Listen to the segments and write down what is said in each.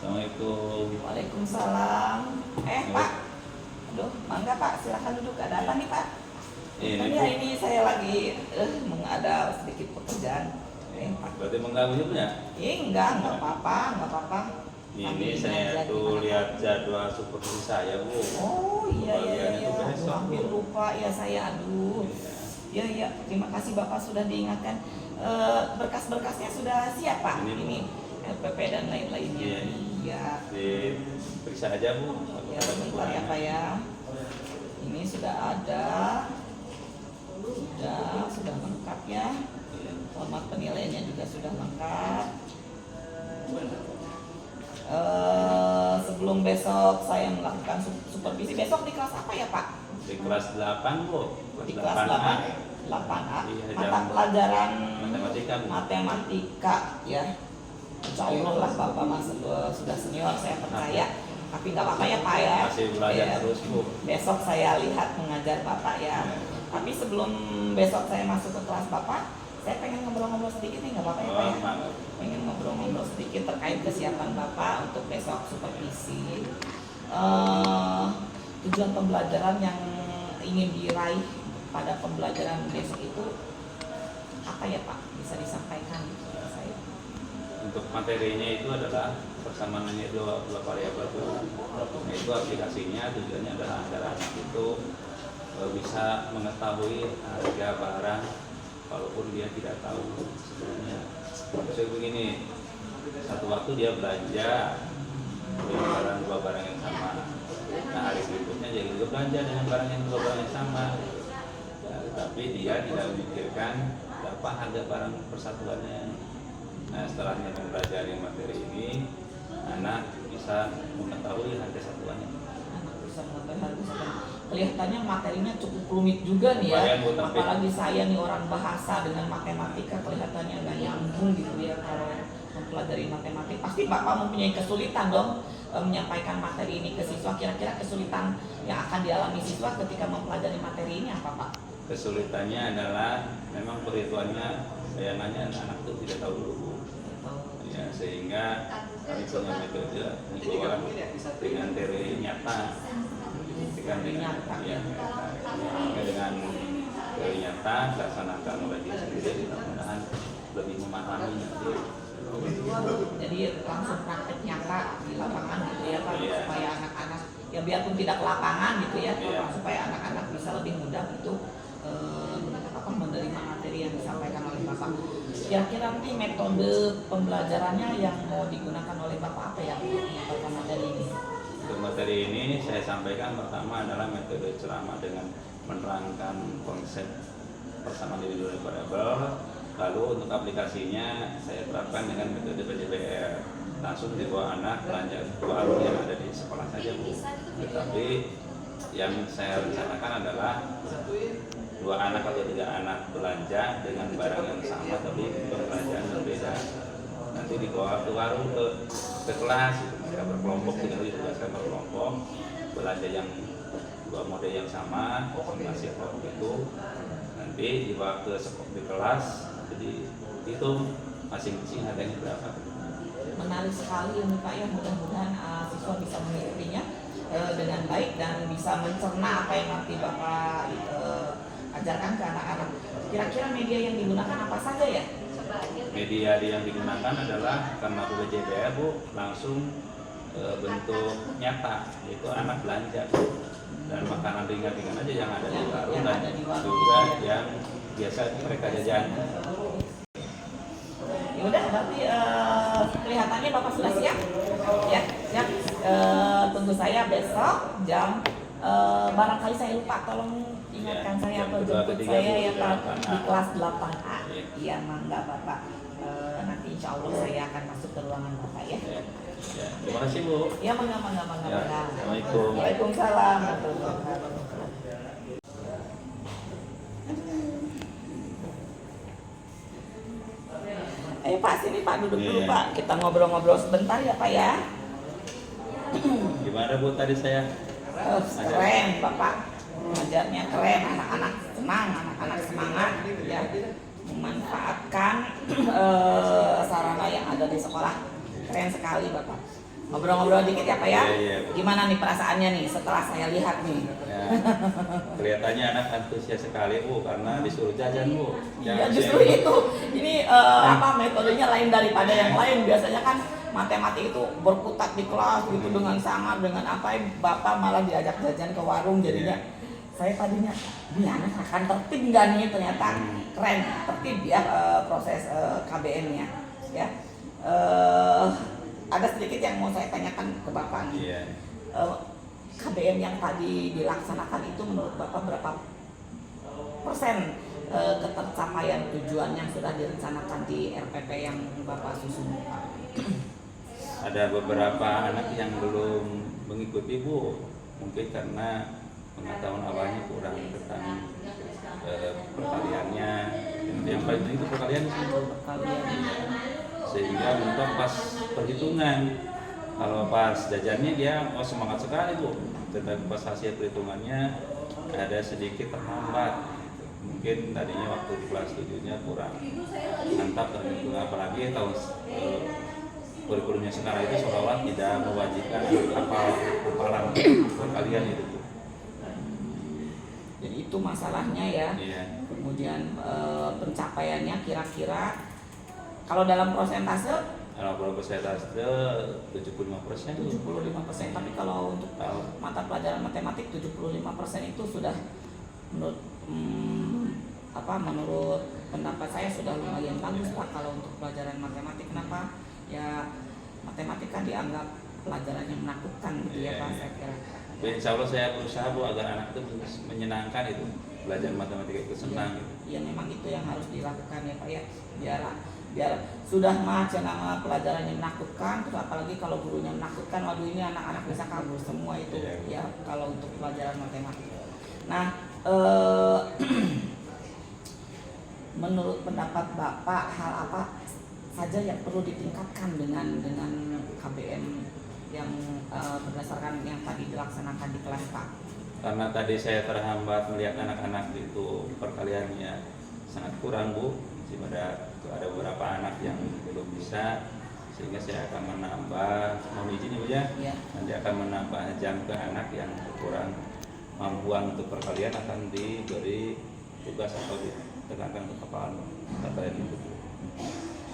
Assalamualaikum. Waalaikumsalam. Pak, aduh, mangga Pak, silahkan duduk. Ada apa nih Pak? Ini saya lagi ada sedikit pekerjaan. Pak. Berarti mengganggu juga ya? Enggak apa-apa. Ini saya tuh lihat jadwal supervisi saya, Bu. Oh iya. Besok, Hampir Bu. lupa ya saya, aduh. Iya, terima kasih Bapak sudah diingatkan. Berkas-berkasnya sudah siap Pak? Ini LPP dan lain-lainnya. Iya. Diperiksa aja, Bu. Ya, bentar ya Pak ya. Ini sudah ada. Sudah lengkap ya. Format penilaiannya juga sudah lengkap. Sebelum besok saya melakukan supervisi, besok di kelas apa ya Pak? Di kelas 8, Bu. Di kelas 8A. Iya, Mata pelajaran matematika ya. Insya Allah lah Bapak sudah senior, saya percaya. Tapi nggak apa-apa ya Pak ya. Masih belajar terus, Bu. Besok saya lihat mengajar Bapak ya. Tapi sebelum besok saya masuk ke kelas Bapak, saya pengen ngobrol-ngobrol sedikit nih, nggak apa-apa ya Pak ya? Pengen ngobrol-ngobrol sedikit terkait kesiapan Bapak untuk besok supervisi. Tujuan pembelajaran yang ingin diraih pada pembelajaran besok itu apa ya Pak? Bisa disampaikan kepada saya? Untuk materinya itu adalah persamaannya dua variabel, itu aplikasinya tujuannya adalah agar anak itu bisa mengetahui harga barang walaupun dia tidak tahu sebelumnya. Maksudnya begini, satu waktu dia belanja dua barang yang sama. Nah, hari berikutnya dia juga belanja dengan dua barang yang sama. Tapi dia tidak memikirkan berapa harga barang persatuannya. Nah, setelahnya mempelajari materi ini, anak bisa mengetahui harga satuannya. Anak bisa mengetahui harga satuannya. Kelihatannya materinya cukup rumit juga nih ya. Apalagi saya nih orang bahasa dengan matematika, kelihatannya nggak nyambung gitu ya kalau mempelajari matematik. Pasti Bapak mempunyai kesulitan dong menyampaikan materi ini ke siswa. Kira-kira kesulitan yang akan dialami siswa ketika mempelajari materi ini apa Pak? Kesulitannya adalah memang perhitungannya bayangannya anak itu tidak tahu dulu. Ya, sehingga kami punya metode dengan teori nyata. Dengan teori nyata laksanakan oleh diri sendiri, mudah-mudahan lebih memahami. Jadi langsung praktek nyata di lapangan gitu ya Pak, supaya anak-anak ya biarpun tidak ke lapangan gitu ya, supaya anak-anak bisa lebih mudah untuk menerima materi yang disampaikan oleh Bapak. Kira-kira nanti metode pembelajarannya yang mau digunakan oleh Bapak apa ya untuk menyampaikan materi ini? Untuk materi ini saya sampaikan pertama adalah metode ceramah dengan menerangkan konsep persamaan diri dua variabel. Lalu untuk aplikasinya saya terapkan dengan metode PJBR. Langsung dibawa anak belanja warung yang ada di sekolah saja, Bu. Tetapi yang saya rencanakan adalah 2 anak atau 3 anak belanja dengan barang yang sama tapi pembelanjaan berbeda. Nanti dibawa ke warung ke kelas, mereka berkelompok, tinggal ditugaskan berkelompok belanja yang 2 model yang sama masih kelompok itu. Nanti dibawa ke kelas, jadi dihitung masing-masing harganya berapa. Menarik sekali ini Pak ya, mudah-mudahan siswa bisa mengikutinya dengan baik dan bisa mencerna apa yang nanti Bapak ajarkan ke anak-anak. Kira-kira media yang digunakan apa saja ya? Media yang digunakan adalah karena PJBR, Bu, langsung bentuk nyata, yaitu anak belanja dan makanan ringan-ringan aja yang ada di warung dan juga yang biasa mereka jajan. Ya udah, berarti kelihatannya Bapak sudah siap, ya siap. Tunggu saya besok jam barangkali saya lupa, tolong ingatkan saya atau jemput saya ya Pak di kelas 8A. Iya, mangga Bapak. Nanti insya Allah saya akan masuk ke ruangan Bapak ya. Ya, terima kasih Bu. Ya, mangga. Assalamualaikum. Waalaikumsalam. Pak, sini Pak, duduk dulu Pak. Kita ngobrol-ngobrol sebentar ya Pak ya. Gimana Bu tadi saya? Keren Bapak. Ngajarnya keren, anak-anak senang, anak-anak semangat ya, memanfaatkan sarana yang ada di sekolah. Keren sekali Bapak. ngobrol-ngobrol dikit ya Pak ya. Iya. Gimana nih perasaannya nih setelah saya lihat nih? Ya, kelihatannya anak antusias sekali Bu karena disuruh jajan Bu. Iya Jangan justru share. itu. Ini metodenya lain daripada yang lain. Biasanya kan matematik itu berkutat di kelas gitu dengan sangat dengan apa Bapak malah diajak jajan ke warung jadinya. Saya tadinya ini anak akan tertib nggak nih, ternyata keren tertib ya proses KBM-nya ya. Ada sedikit yang mau saya tanyakan ke Bapak nih. Iya. KBM yang tadi dilaksanakan itu menurut Bapak berapa persen ketercapaian tujuan yang sudah direncanakan di RPP yang Bapak susun Pak? Ada beberapa anak yang belum mengikuti Bu, mungkin karena pengetahuan awalnya kurang tentang perkaliannya. Yang paling penting itu perkalian sih Bu. Sehingga mentok pas perhitungan, kalau pas jajannya dia semangat sekali Bu, tetapi pas hasil perhitungannya ada sedikit terhambat gitu. Mungkin tadinya waktu di kelas 7-nya kurang mantap dan itu apalagi tahun kurikulumnya sekarang itu seolah-olah tidak mewajibkan hafalan perkalian itu Bu. Jadi itu masalahnya ya. Iya. Kemudian pencapaiannya kira-kira kalau dalam persentase Kalau persentase 75%. 75%, tapi kalau untuk mata pelajaran matematik 75% itu sudah menurut menurut pendapat saya sudah lumayan bagus Pak kalau untuk pelajaran matematik. Kenapa? Ya matematik kan dianggap pelajaran yang menakutkan gitu ya Pak, saya kira. Insya Allah saya berusaha Bu agar anak itu menyenangkan itu, belajar matematika itu senang gitu. Iya memang itu yang harus dilakukan ya Pak ya, biar sudah nama pelajaran yang menakutkan, terus apalagi kalau gurunya menakutkan, waduh ini anak-anak bisa kabur semua itu ya kalau untuk pelajaran matematika. Nah menurut pendapat Bapak hal apa saja yang perlu ditingkatkan dengan KBM yang berdasarkan yang tadi dilaksanakan di kelas Pak? Karena tadi saya terhambat melihat anak-anak itu perkaliannya sangat kurang Bu, ada beberapa anak yang belum bisa, sehingga saya akan menambah, mohon izin Ibu ya, nanti akan menambah jam ke anak yang kurang mampuan untuk perkalian akan diberi tugas atau ditekankan ke kepala terkait itu.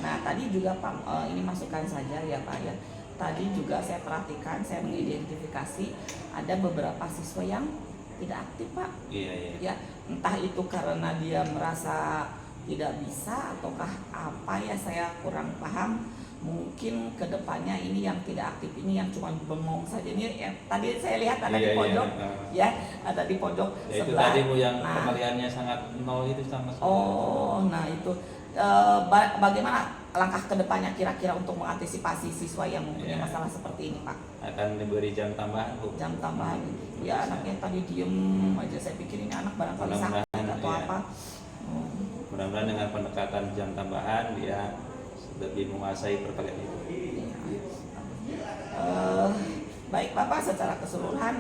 Nah tadi juga Pak, ini masukan saja ya Pak ya. Tadi juga saya perhatikan, saya mengidentifikasi ada beberapa siswa yang tidak aktif Pak. Iya. Ya, entah itu karena dia merasa tidak bisa ataukah apa ya, saya kurang paham. Mungkin kedepannya ini yang tidak aktif ini yang cuma bengong saja. Ini ya, tadi saya lihat ada di pojok, ya ada di pojok ya, itu sebelah. tadi Bu yang perkaliannya sangat nol itu sama sekali. Oh, nah itu bagaimana langkah kedepannya kira-kira untuk mengantisipasi siswa yang mempunyai masalah seperti ini Pak? Akan diberi jam tambahan Bu. Jam tambahan. Ya anaknya tadi diem aja, saya pikir ini anak barangkali sakit atau apa. Mudah-mudahan dengan pendekatan jam tambahan dia lebih menguasai perkalian itu. Baik Bapak, secara keseluruhan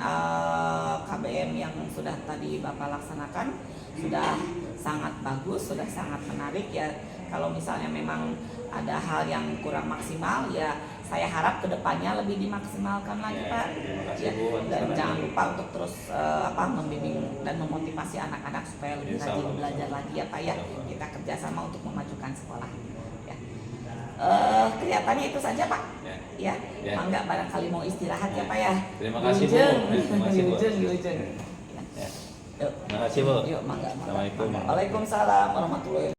KBM yang sudah tadi Bapak laksanakan sudah sangat bagus, sudah sangat menarik ya. Kalau misalnya memang ada hal yang kurang maksimal ya saya harap kedepannya lebih dimaksimalkan lagi Pak. Ya, dan jangan lupa untuk terus membimbing dan memotivasi anak-anak supaya lebih rajin belajar lagi ya Pak ya. Kita kerjasama untuk memajukan sekolah. Ya. Kelihatannya itu saja Pak. Ya. Mangga barangkali mau istirahat ya Pak ya. Terima kasih Bu. Terima kasih Bu. Yuk mangga. Assalamualaikum. Waalaikumsalam warahmatullahi wabarakatuh.